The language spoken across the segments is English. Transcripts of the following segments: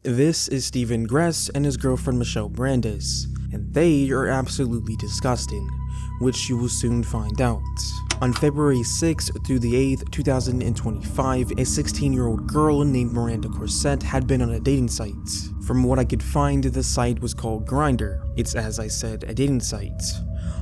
This is Stephen Gress and his girlfriend Michelle Brandis, and they are absolutely disgusting, which you will soon find out. On February 6th through the 8th, 2025, a 16-year-old girl named Miranda Corsett had been on a dating site. From what I could find, the site was called Grindr. It's, as I said, a dating site.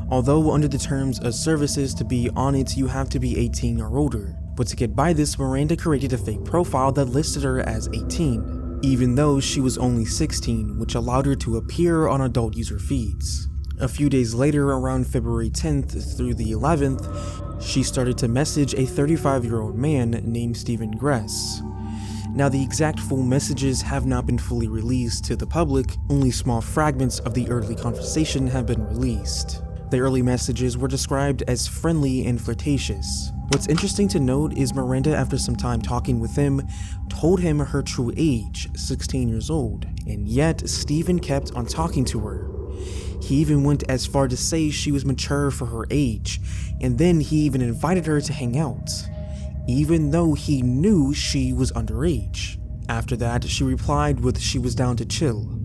Although under the terms of services to be on it, you have to be 18 or older. But to get by this, Miranda created a fake profile that listed her as 18, even though she was only 16, which allowed her to appear on adult user feeds. A few days later, around February 10th through the 11th, she started to message a 35-year-old man named Stephen Gress. Now, the exact full messages have not been fully released to the public, only small fragments of the early conversation have been released. The early messages were described as friendly and flirtatious. What's interesting to note is Miranda, after some time talking with him, told him her true age, 16 years old, and yet Stephen kept on talking to her. He even went as far to say she was mature for her age, and then he even invited her to hang out, even though he knew she was underage. After that, she replied with she was down to chill.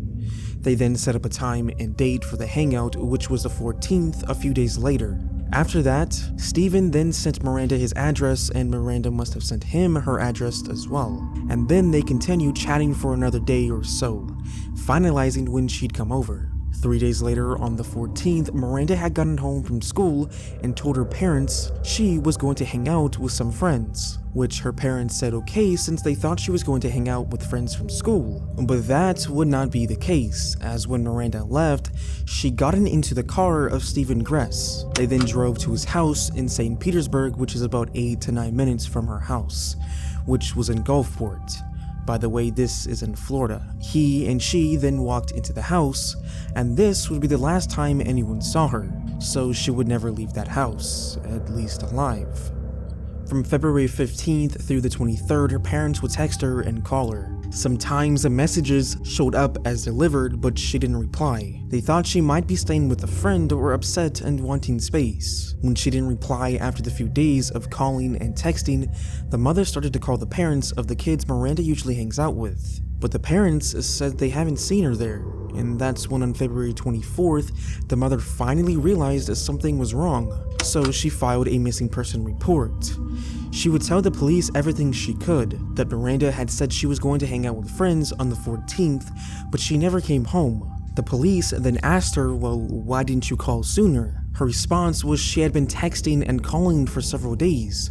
They then set up a time and date for the hangout, which was the 14th, a few days later. After that, Stephen then sent Miranda his address, and Miranda must have sent him her address as well. And then they continued chatting for another day or so, finalizing when she'd come over. 3 days later, on the 14th, Miranda had gotten home from school and told her parents she was going to hang out with some friends, which her parents said okay since they thought she was going to hang out with friends from school. But that would not be the case, as when Miranda left, she got into the car of Stephen Gress. They then drove to his house in St. Petersburg, which is about 8 to 9 minutes from her house, which was in Gulfport. By the way, this is in Florida. He and she then walked into the house, and this would be the last time anyone saw her, so she would never leave that house, at least alive. From February 15th through the 23rd, her parents would text her and call her. Sometimes the messages showed up as delivered, but she didn't reply. They thought she might be staying with a friend or upset and wanting space. When she didn't reply after the few days of calling and texting, the mother started to call the parents of the kids Miranda usually hangs out with. But the parents said they haven't seen her there, and that's when on February 24th, the mother finally realized that something was wrong, so she filed a missing person report. She would tell the police everything she could, that Miranda had said she was going to hang out with friends on the 14th, but she never came home. The police then asked her, well, why didn't you call sooner? Her response was she had been texting and calling for several days,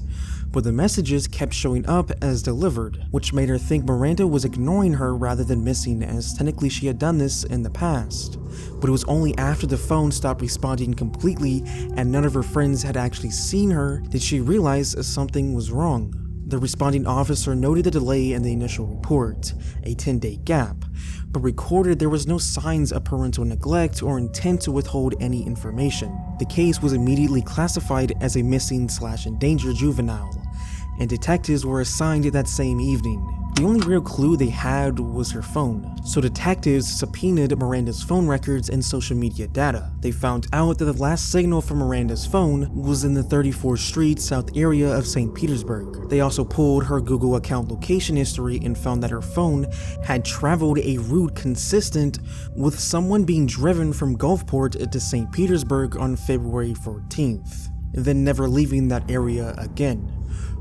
but the messages kept showing up as delivered, which made her think Miranda was ignoring her rather than missing, as technically she had done this in the past. But it was only after the phone stopped responding completely and none of her friends had actually seen her did she realize something was wrong. The responding officer noted the delay in the initial report, a 10-day gap, but recorded there was no signs of parental neglect or intent to withhold any information. The case was immediately classified as a missing/endangered juvenile, and detectives were assigned that same evening. The only real clue they had was her phone, so detectives subpoenaed Miranda's phone records and social media data. They found out that the last signal from Miranda's phone was in the 34th Street South area of St. Petersburg. They also pulled her Google account location history and found that her phone had traveled a route consistent with someone being driven from Gulfport to St. Petersburg on February 14th, then never leaving that area again,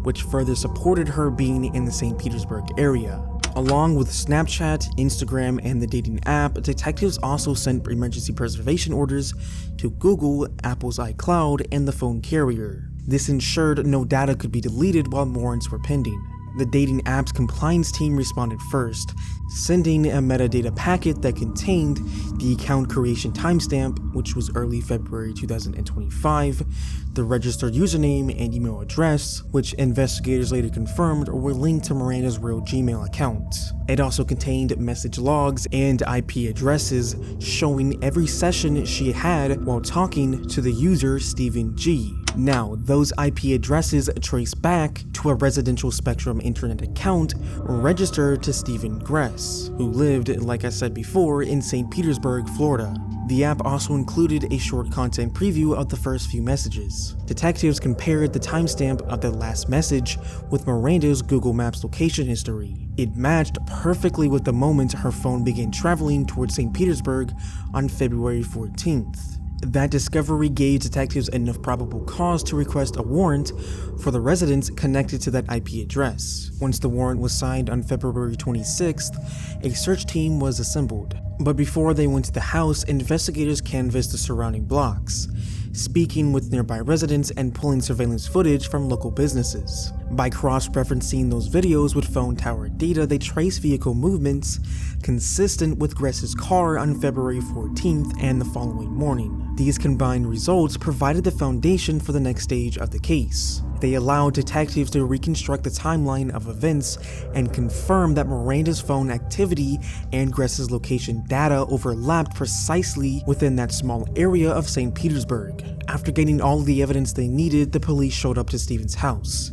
which further supported her being in the St. Petersburg area. Along with Snapchat, Instagram, and the dating app, detectives also sent emergency preservation orders to Google, Apple's iCloud, and the phone carrier. This ensured no data could be deleted while warrants were pending. The dating app's compliance team responded first, sending a metadata packet that contained the account creation timestamp, which was early February 2025, the registered username and email address, which investigators later confirmed were linked to Miranda's real Gmail account. It also contained message logs and IP addresses showing every session she had while talking to the user Stephen G. Now, those IP addresses trace back to a residential Spectrum internet account registered to Stephen Gress, who lived, like I said before, in St. Petersburg, Florida. The app also included a short content preview of the first few messages. Detectives compared the timestamp of the last message with Miranda's Google Maps location history. It matched perfectly with the moment her phone began traveling towards St. Petersburg on February 14th. That discovery gave detectives enough probable cause to request a warrant for the residence connected to that IP address. Once the warrant was signed on February 26th, a search team was assembled. But before they went to the house, investigators canvassed the surrounding blocks, speaking with nearby residents and pulling surveillance footage from local businesses. By cross-referencing those videos with phone tower data, they traced vehicle movements consistent with Gress's car on February 14th and the following morning. These combined results provided the foundation for the next stage of the case. They allowed detectives to reconstruct the timeline of events and confirm that Miranda's phone activity and Gress's location data overlapped precisely within that small area of St. Petersburg. After gaining all the evidence they needed, the police showed up to Steven's house.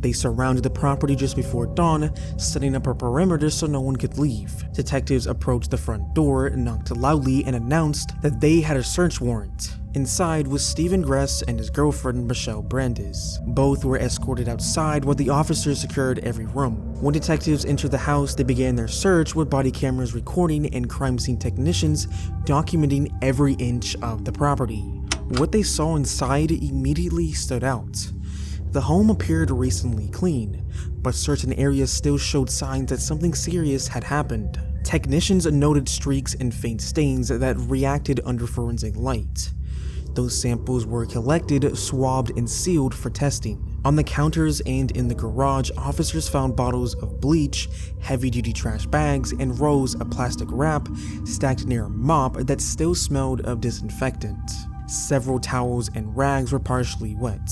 They surrounded the property just before dawn, setting up a perimeter so no one could leave. Detectives approached the front door, knocked loudly, and announced that they had a search warrant. Inside was Steven Gress and his girlfriend Michelle Brandes. Both were escorted outside while the officers secured every room. When detectives entered the house, they began their search with body cameras recording and crime scene technicians documenting every inch of the property. What they saw inside immediately stood out. The home appeared recently clean, but certain areas still showed signs that something serious had happened. Technicians noted streaks and faint stains that reacted under forensic light. Those samples were collected, swabbed, and sealed for testing. On the counters and in the garage, officers found bottles of bleach, heavy-duty trash bags, and rolls of plastic wrap stacked near a mop that still smelled of disinfectant. Several towels and rags were partially wet,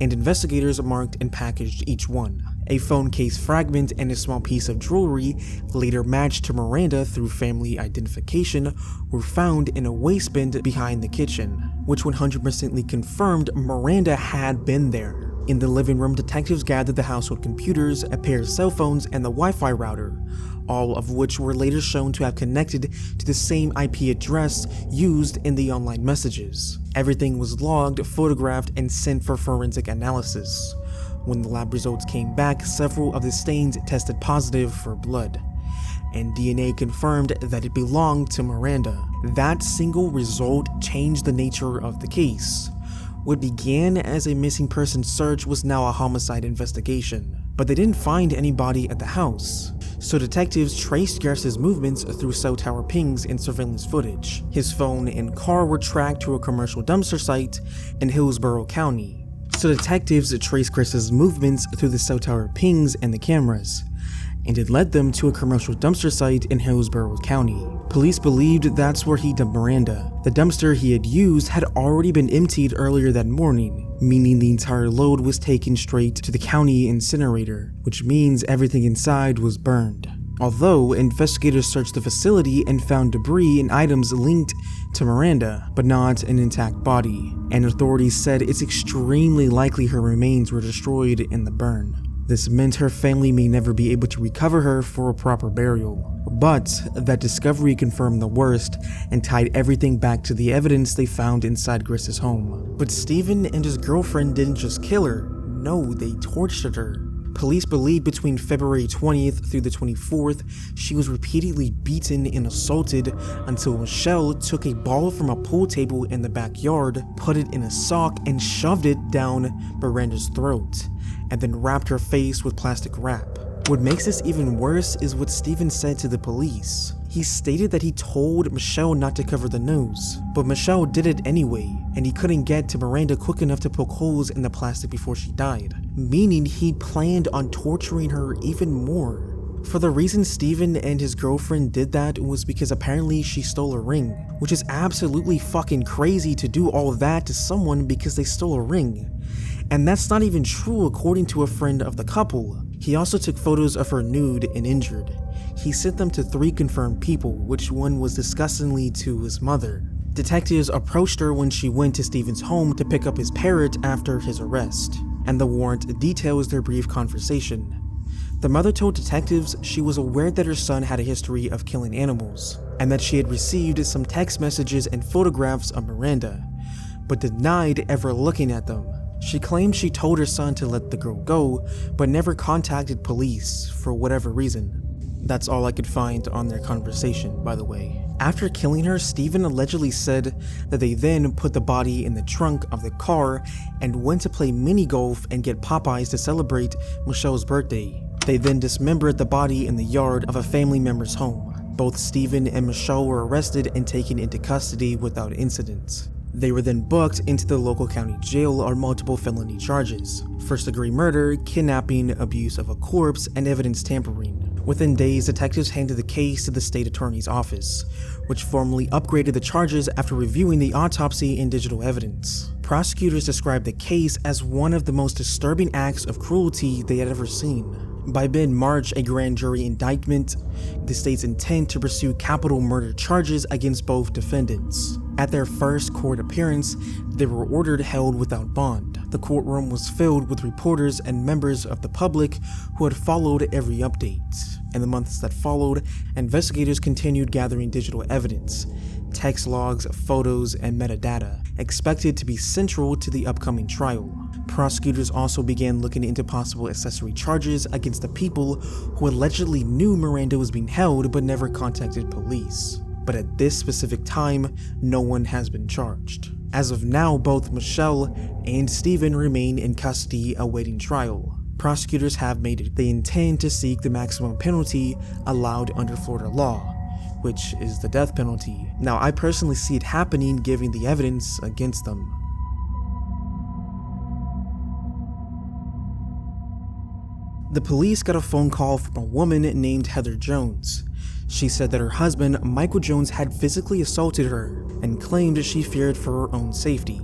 and investigators marked and packaged each one. A phone case fragment and a small piece of jewelry, later matched to Miranda through family identification, were found in a waste bin behind the kitchen, which 100% confirmed Miranda had been there. In the living room, detectives gathered the household computers, a pair of cell phones, and the Wi-Fi router, all of which were later shown to have connected to the same IP address used in the online messages. Everything was logged, photographed, and sent for forensic analysis. When the lab results came back, several of the stains tested positive for blood, and DNA confirmed that it belonged to Miranda. That single result changed the nature of the case. What began as a missing person search was now a homicide investigation, but they didn't find anybody at the house. So detectives traced Gress's movements through cell tower pings and surveillance footage. His phone and car were tracked to a commercial dumpster site in Hillsborough County. So detectives traced Gress's movements through the cell tower pings and the cameras, and it led them to a commercial dumpster site in Hillsborough County. Police believed that's where he dumped Miranda. The dumpster he had used had already been emptied earlier that morning, meaning the entire load was taken straight to the county incinerator, which means everything inside was burned. Although investigators searched the facility and found debris and items linked to Miranda, but not an intact body, and authorities said it's extremely likely her remains were destroyed in the burn. This meant her family may never be able to recover her for a proper burial. But that discovery confirmed the worst and tied everything back to the evidence they found inside Gress's home. But Steven and his girlfriend didn't just kill her, no, they tortured her. Police believe between February 20th through the 24th, she was repeatedly beaten and assaulted until Michelle took a ball from a pool table in the backyard, put it in a sock, and shoved it down Miranda's throat, and then wrapped her face with plastic wrap. What makes this even worse is what Steven said to the police. He stated that he told Michelle not to cover the nose, but Michelle did it anyway, and he couldn't get to Miranda quick enough to poke holes in the plastic before she died, meaning he planned on torturing her even more. For the reason Steven and his girlfriend did that was because apparently she stole a ring, which is absolutely fucking crazy to do all of that to someone because they stole a ring. And that's not even true according to a friend of the couple. He also took photos of her nude and injured. He sent them to 3 confirmed people, which one was disgustingly to his mother. Detectives approached her when she went to Steven's home to pick up his parrot after his arrest, and the warrant details their brief conversation. The mother told detectives she was aware that her son had a history of killing animals, and that she had received some text messages and photographs of Miranda, but denied ever looking at them. She claimed she told her son to let the girl go, but never contacted police for whatever reason. That's all I could find on their conversation, by the way. After killing her, Stephen allegedly said that they then put the body in the trunk of the car and went to play mini golf and get Popeyes to celebrate Michelle's birthday. They then dismembered the body in the yard of a family member's home. Both Stephen and Michelle were arrested and taken into custody without incident. They were then booked into the local county jail on multiple felony charges: first-degree murder, kidnapping, abuse of a corpse, and evidence tampering. Within days, detectives handed the case to the state attorney's office, which formally upgraded the charges after reviewing the autopsy and digital evidence. Prosecutors described the case as one of the most disturbing acts of cruelty they had ever seen. By mid-March, a grand jury indictment the state's intent to pursue capital murder charges against both defendants. At their first court appearance, they were ordered held without bond. The courtroom was filled with reporters and members of the public who had followed every update. In the months that followed, investigators continued gathering digital evidence, text logs, photos, and metadata, expected to be central to the upcoming trial. Prosecutors also began looking into possible accessory charges against the people who allegedly knew Miranda was being held but never contacted police. But at this specific time, no one has been charged. As of now, both Michelle and Stephen remain in custody awaiting trial. Prosecutors have made it they intend to seek the maximum penalty allowed under Florida law, which is the death penalty. Now, I personally see it happening given the evidence against them. The police got a phone call from a woman named Heather Jones. She said that her husband, Michael Jones, had physically assaulted her and claimed she feared for her own safety.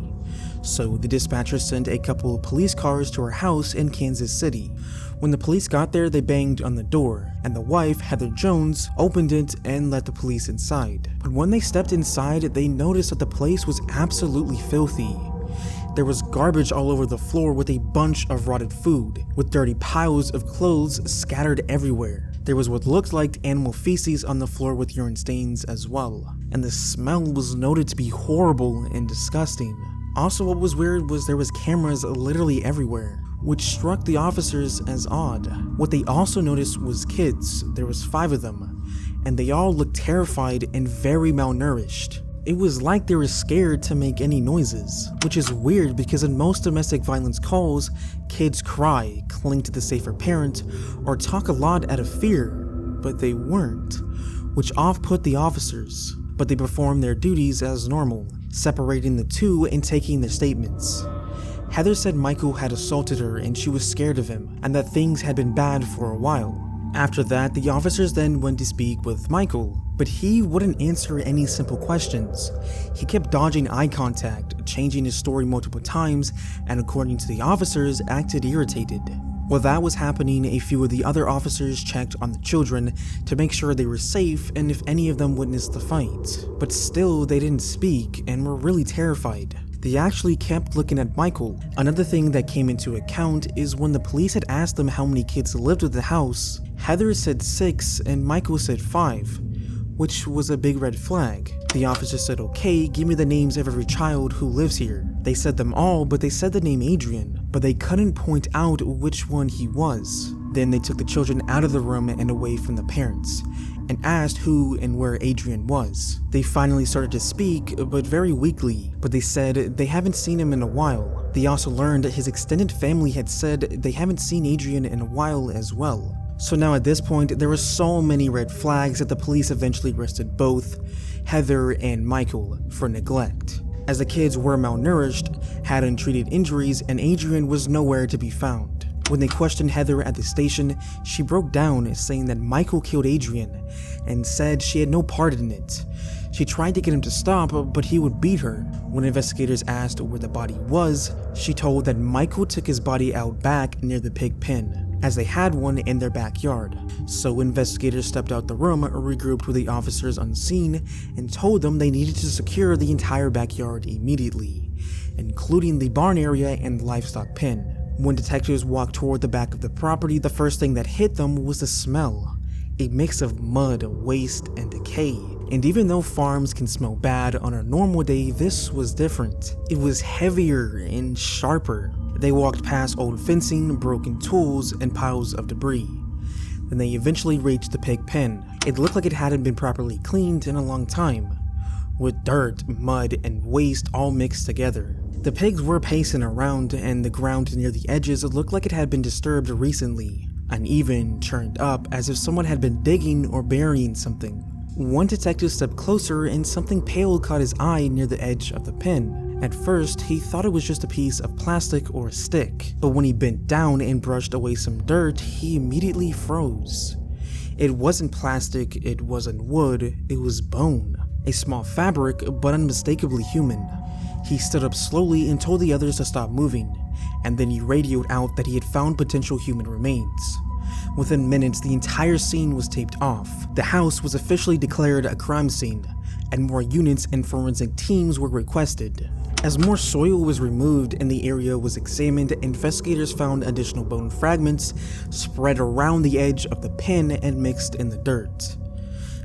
So the dispatcher sent a couple of police cars to her house in Kansas City. When the police got there, they banged on the door, and the wife, Heather Jones, opened it and let the police inside. But when they stepped inside, they noticed that the place was absolutely filthy. There was garbage all over the floor with a bunch of rotted food, with dirty piles of clothes scattered everywhere. There was what looked like animal feces on the floor with urine stains as well, and the smell was noted to be horrible and disgusting. Also, what was weird was there was cameras literally everywhere, which struck the officers as odd. What they also noticed was kids. There was 5 of them, and they all looked terrified and very malnourished. It was like they were scared to make any noises, which is weird because in most domestic violence calls, kids cry, cling to the safer parent, or talk a lot out of fear, but they weren't, which off-put the officers. But they performed their duties as normal, separating the two and taking their statements. Heather said Michael had assaulted her and she was scared of him, and that things had been bad for a while. After that, the officers then went to speak with Michael, but he wouldn't answer any simple questions. He kept dodging eye contact, changing his story multiple times, and according to the officers, acted irritated. While that was happening, a few of the other officers checked on the children to make sure they were safe and if any of them witnessed the fight. But still, they didn't speak and were really terrified. They actually kept looking at Michael. Another thing that came into account is when the police had asked them how many kids lived at the house, Heather said 6 and Michael said 5, which was a big red flag. The officer said, "Okay, give me the names of every child who lives here." They said them all, but they said the name Adrian, but they couldn't point out which one he was. Then they took the children out of the room and away from the parents, and asked who and where Adrian was. They finally started to speak, but very weakly, but they said they haven't seen him in a while. They also learned that his extended family had said they haven't seen Adrian in a while as well. So now at this point, there were so many red flags that the police eventually arrested both Heather and Michael for neglect, as the kids were malnourished, had untreated injuries, and Adrian was nowhere to be found. When they questioned Heather at the station, she broke down saying that Michael killed Adrian and said she had no part in it. She tried to get him to stop, but he would beat her. When investigators asked where the body was, she told that Michael took his body out back near the pig pen, as they had one in their backyard. So investigators stepped out the room, regrouped with the officers on scene, and told them they needed to secure the entire backyard immediately, including the barn area and the livestock pen. When detectives walked toward the back of the property, the first thing that hit them was the smell. A mix of mud, waste, and decay. And even though farms can smell bad on a normal day, this was different. It was heavier and sharper. They walked past old fencing, broken tools, and piles of debris. Then they eventually reached the pig pen. It looked like it hadn't been properly cleaned in a long time, with dirt, mud, and waste all mixed together. The pigs were pacing around, and the ground near the edges looked like it had been disturbed recently, uneven, churned up, as if someone had been digging or burying something. One detective stepped closer and something pale caught his eye near the edge of the pen. At first, he thought it was just a piece of plastic or a stick, but when he bent down and brushed away some dirt, he immediately froze. It wasn't plastic, it wasn't wood, it was bone. A small fabric, but unmistakably human. He stood up slowly and told the others to stop moving, and then he radioed out that he had found potential human remains. Within minutes, the entire scene was taped off. The house was officially declared a crime scene, and more units and forensic teams were requested. As more soil was removed and the area was examined, investigators found additional bone fragments spread around the edge of the pen and mixed in the dirt.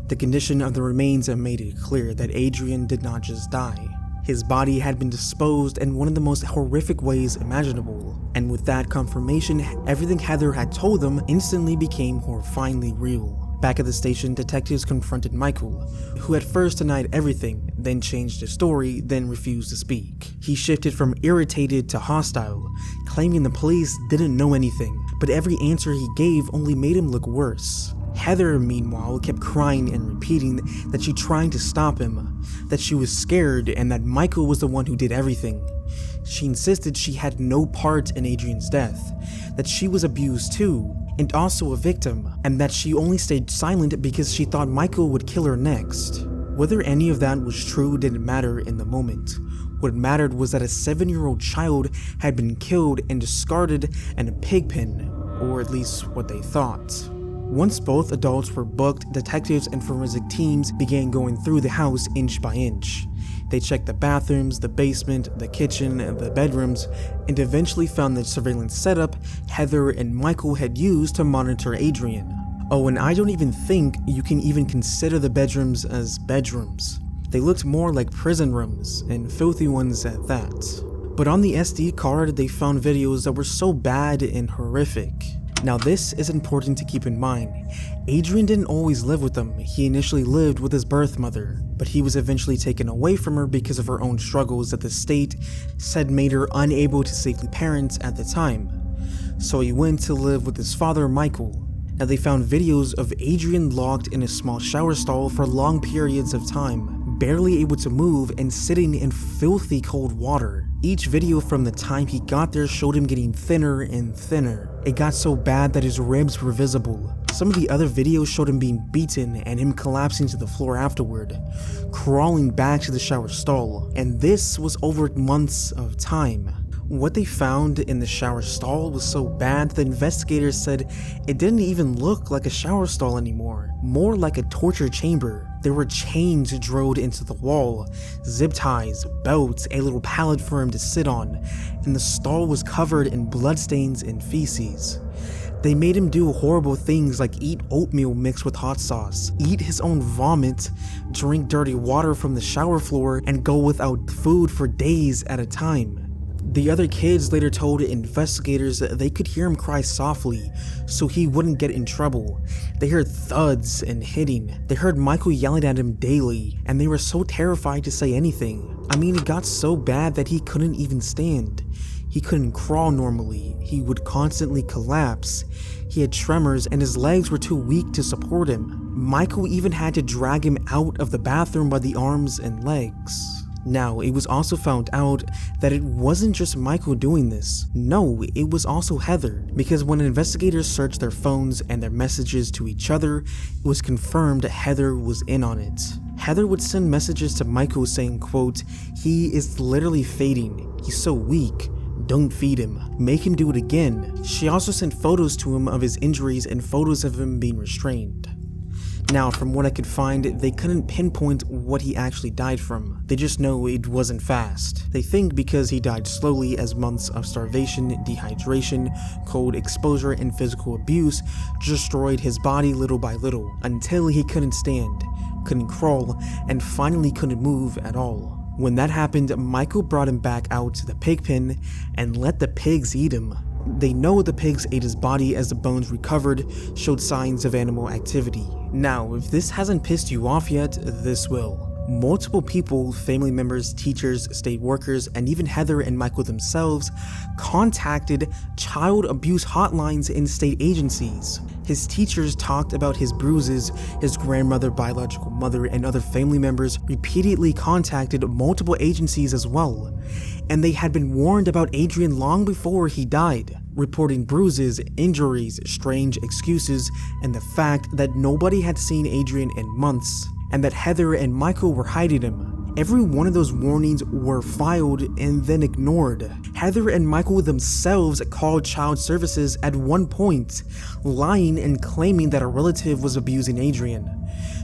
The condition of the remains made it clear that Adrian did not just die. His body had been disposed in one of the most horrific ways imaginable, and with that confirmation, everything Heather had told them instantly became horrifyingly real. Back at the station, detectives confronted Michael, who at first denied everything, then changed his story, then refused to speak. He shifted from irritated to hostile, claiming the police didn't know anything, but every answer he gave only made him look worse. Heather, meanwhile, kept crying and repeating that she tried to stop him, that she was scared, and that Michael was the one who did everything. She insisted she had no part in Adrian's death, that she was abused too, and also a victim, and that she only stayed silent because she thought Michael would kill her next. Whether any of that was true didn't matter in the moment. What mattered was that a 7-year-old child had been killed and discarded in a pig pen, or at least what they thought. Once both adults were booked, detectives and forensic teams began going through the house inch by inch. They checked the bathrooms, the basement, the kitchen, the bedrooms, and eventually found the surveillance setup Heather and Michael had used to monitor Adrian. Oh, and I don't even think you can even consider the bedrooms as bedrooms. They looked more like prison rooms, and filthy ones at that. But on the SD card, they found videos that were so bad and horrific. Now this is important to keep in mind. Adrian didn't always live with them. He initially lived with his birth mother, but he was eventually taken away from her because of her own struggles that the state said made her unable to safely parent at the time. So he went to live with his father, Michael. Now they found videos of Adrian locked in a small shower stall for long periods of time, barely able to move and sitting in filthy cold water. Each video from the time he got there showed him getting thinner and thinner. It got so bad that his ribs were visible. Some of the other videos showed him being beaten and him collapsing to the floor afterward, crawling back to the shower stall, and this was over months of time. What they found in the shower stall was so bad that investigators said it didn't even look like a shower stall anymore, more like a torture chamber. There were chains drilled into the wall, zip ties, belts, a little pallet for him to sit on, and the stall was covered in bloodstains and feces. They made him do horrible things like eat oatmeal mixed with hot sauce, eat his own vomit, drink dirty water from the shower floor, and go without food for days at a time. The other kids later told investigators that they could hear him cry softly so he wouldn't get in trouble. They heard thuds and hitting. They heard Michael yelling at him daily, and they were so terrified to say anything. I mean, it got so bad that he couldn't even stand. He couldn't crawl normally. He would constantly collapse. He had tremors and his legs were too weak to support him. Michael even had to drag him out of the bathroom by the arms and legs. Now, it was also found out that it wasn't just Michael doing this. No, it was also Heather, because when investigators searched their phones and their messages to each other, it was confirmed Heather was in on it. Heather would send messages to Michael saying, quote, "He is literally fading. He's so weak. Don't feed him. Make him do it again." She also sent photos to him of his injuries and photos of him being restrained. Now, from what I could find, they couldn't pinpoint what he actually died from. They just know it wasn't fast. They think because he died slowly as months of starvation, dehydration, cold exposure, and physical abuse destroyed his body little by little until he couldn't stand, couldn't crawl, and finally couldn't move at all. When that happened, Michael brought him back out to the pig pen and let the pigs eat him. They know the pigs ate his body as the bones recovered showed signs of animal activity. Now, if this hasn't pissed you off yet, this will. Multiple people, family members, teachers, state workers, and even Heather and Michael themselves contacted child abuse hotlines in state agencies. His teachers talked about his bruises. His grandmother, biological mother, and other family members repeatedly contacted multiple agencies as well. And they had been warned about Adrian long before he died, reporting bruises, injuries, strange excuses, and the fact that nobody had seen Adrian in months, and that Heather and Michael were hiding him. Every one of those warnings were filed and then ignored. Heather and Michael themselves called child services at one point, lying and claiming that a relative was abusing Adrian,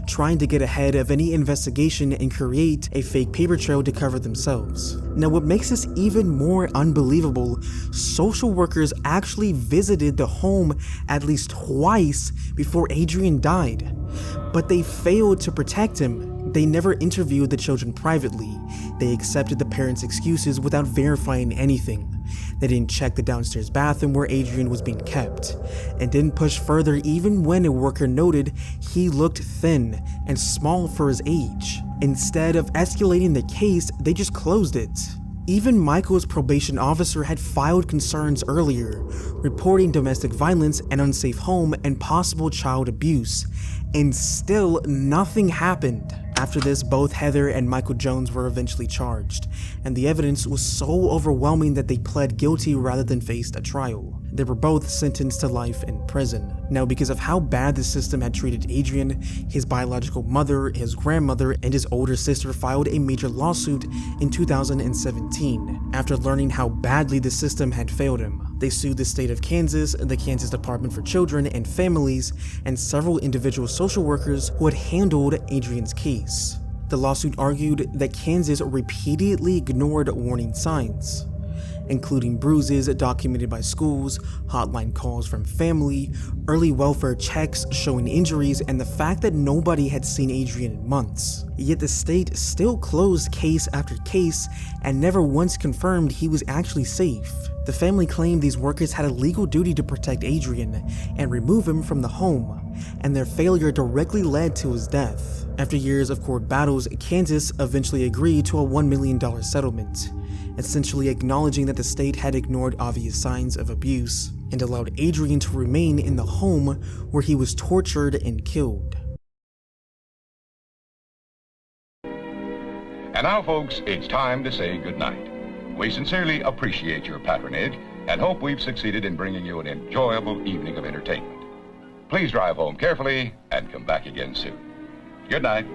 trying to get ahead of any investigation and create a fake paper trail to cover themselves. Now, what makes this even more unbelievable, social workers actually visited the home at least twice before Adrian died, but they failed to protect him. They never interviewed the children privately. They accepted the parents' excuses without verifying anything. They didn't check the downstairs bathroom where Adrian was being kept, and didn't push further even when a worker noted he looked thin and small for his age. Instead of escalating the case, they just closed it. Even Michael's probation officer had filed concerns earlier, reporting domestic violence, an unsafe home, and possible child abuse, and still nothing happened. After this, both Heather and Michael Jones were eventually charged, and the evidence was so overwhelming that they pled guilty rather than faced a trial. They were both sentenced to life in prison. Now, because of how bad the system had treated Adrian, his biological mother, his grandmother, and his older sister filed a major lawsuit in 2017 after learning how badly the system had failed him. They sued the state of Kansas, the Kansas Department for Children and Families, and several individual social workers who had handled Adrian's case. The lawsuit argued that Kansas repeatedly ignored warning signs, including bruises documented by schools, hotline calls from family, early welfare checks showing injuries, and the fact that nobody had seen Adrian in months. Yet the state still closed case after case and never once confirmed he was actually safe. The family claimed these workers had a legal duty to protect Adrian and remove him from the home, and their failure directly led to his death. After years of court battles, Kansas eventually agreed to a $1 million settlement, essentially acknowledging that the state had ignored obvious signs of abuse and allowed Adrian to remain in the home where he was tortured and killed. And now, folks, it's time to say goodnight. We sincerely appreciate your patronage and hope we've succeeded in bringing you an enjoyable evening of entertainment. Please drive home carefully and come back again soon. Good night.